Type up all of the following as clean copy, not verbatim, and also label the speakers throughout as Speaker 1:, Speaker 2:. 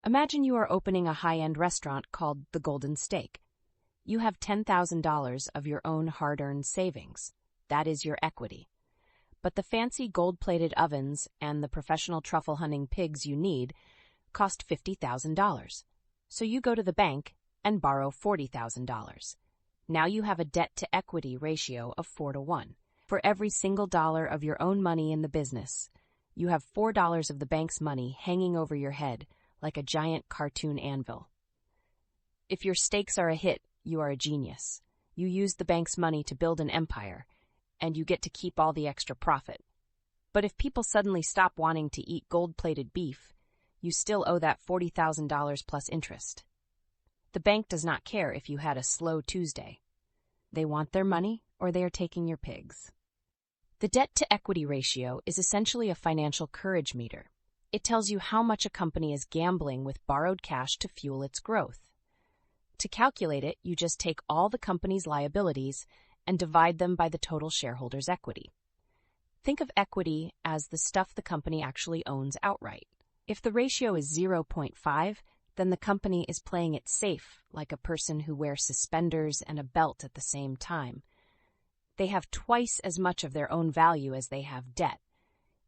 Speaker 1: Imagine you are opening a high-end restaurant called the Golden Steak. You have $10,000 of your own hard-earned savings. That is your equity. But the fancy gold-plated ovens and the professional truffle-hunting pigs you need cost $50,000. So you go to the bank and borrow $40,000. Now you have a debt-to-equity ratio of 4-to-1. For every single dollar of your own money in the business, you have $4 of the bank's money hanging over your head like a giant cartoon anvil. If your stakes are a hit, you are a genius. You use the bank's money to build an empire, and you get to keep all the extra profit. But if people suddenly stop wanting to eat gold-plated beef, you still owe that $40,000 plus interest. The bank does not care if you had a slow Tuesday. They want their money or they are taking your pigs. The debt-to-equity ratio is essentially a financial courage meter. It tells you how much a company is gambling with borrowed cash to fuel its growth. To calculate it, you just take all the company's liabilities and divide them by the total shareholders' equity. Think of equity as the stuff the company actually owns outright. If the ratio is 0.5, then the company is playing it safe, like a person who wears suspenders and a belt at the same time. They have twice as much of their own value as they have debt.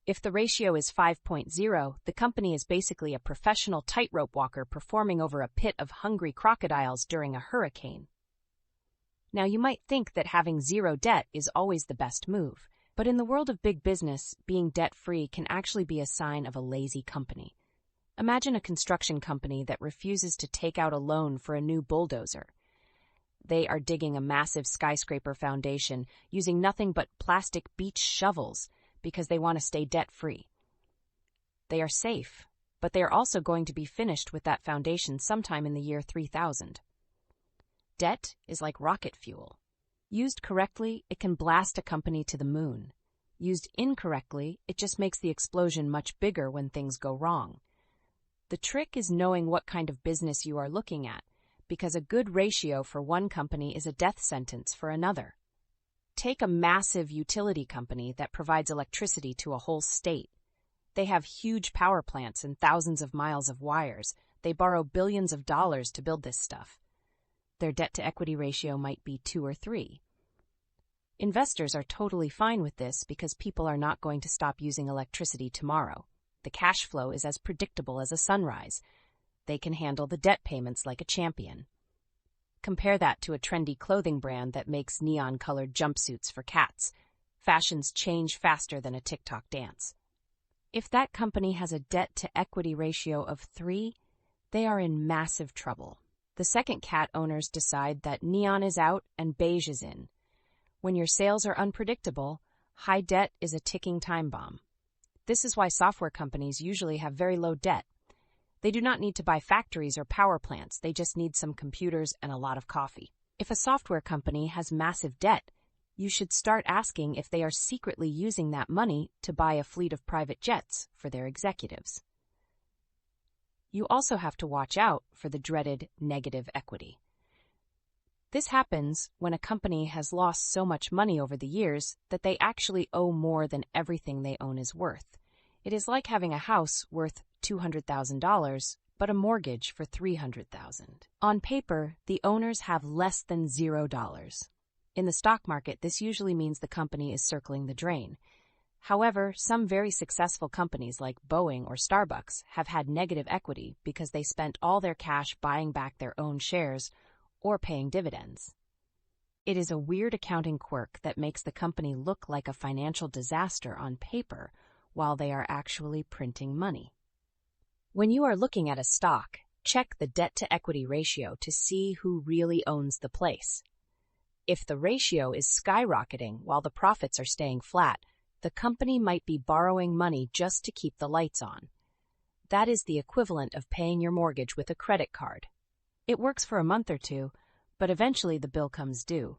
Speaker 1: If the ratio is 5.0, the company is basically a professional tightrope walker performing over a pit of hungry crocodiles during a hurricane. Now, you might think that having zero debt is always the best move, but in the world of big business, being debt-free can actually be a sign of a lazy company. Imagine a construction company that refuses to take out a loan for a new bulldozer. They are digging a massive skyscraper foundation using nothing but plastic beach shovels because they want to stay debt-free. They are safe, but they are also going to be finished with that foundation sometime in the year 3000. Debt is like rocket fuel. Used correctly, it can blast a company to the moon. Used incorrectly, it just makes the explosion much bigger when things go wrong. The trick is knowing what kind of business you are looking at, because a good ratio for one company is a death sentence for another. Take a massive utility company that provides electricity to a whole state. They have huge power plants and thousands of miles of wires. They borrow billions of dollars to build this stuff. Their debt-to-equity ratio might be 2 or 3. Investors are totally fine with this because people are not going to stop using electricity tomorrow. The cash flow is as predictable as a sunrise. They can handle the debt payments like a champion. Compare that to a trendy clothing brand that makes neon-colored jumpsuits for cats. Fashions change faster than a TikTok dance. If that company has a debt-to-equity ratio of 3, they are in massive trouble. The second cat owners decide that neon is out and beige is in. When your sales are unpredictable, high debt is a ticking time bomb. This is why software companies usually have very low debt. They do not need to buy factories or power plants, they just need some computers and a lot of coffee. If a software company has massive debt, you should start asking if they are secretly using that money to buy a fleet of private jets for their executives. You also have to watch out for the dreaded negative equity. This happens when a company has lost so much money over the years that they actually owe more than everything they own is worth. It is like having a house worth $200,000, but a mortgage for $300,000. On paper, the owners have less than $0. In the stock market, this usually means the company is circling the drain. However, some very successful companies like Boeing or Starbucks have had negative equity because they spent all their cash buying back their own shares or paying dividends. It is a weird accounting quirk that makes the company look like a financial disaster on paper while they are actually printing money. When you are looking at a stock, check the debt-to-equity ratio to see who really owns the place. If the ratio is skyrocketing while the profits are staying flat, the company might be borrowing money just to keep the lights on. That is the equivalent of paying your mortgage with a credit card. It works for a month or two, but eventually the bill comes due.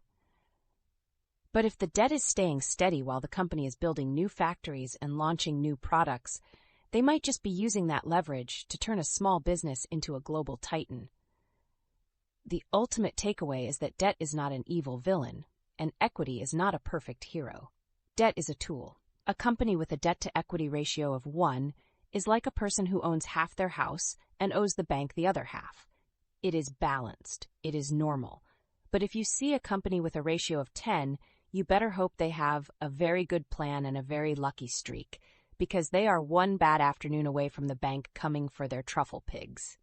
Speaker 1: But if the debt is staying steady while the company is building new factories and launching new products, they might just be using that leverage to turn a small business into a global titan. The ultimate takeaway is that debt is not an evil villain, and equity is not a perfect hero. Debt is a tool. A company with a debt-to-equity ratio of 1 is like a person who owns half their house and owes the bank the other half. It is balanced. It is normal. But if you see a company with a ratio of 10, you better hope they have a very good plan and a very lucky streak, because they are one bad afternoon away from the bank coming for their truffle pigs.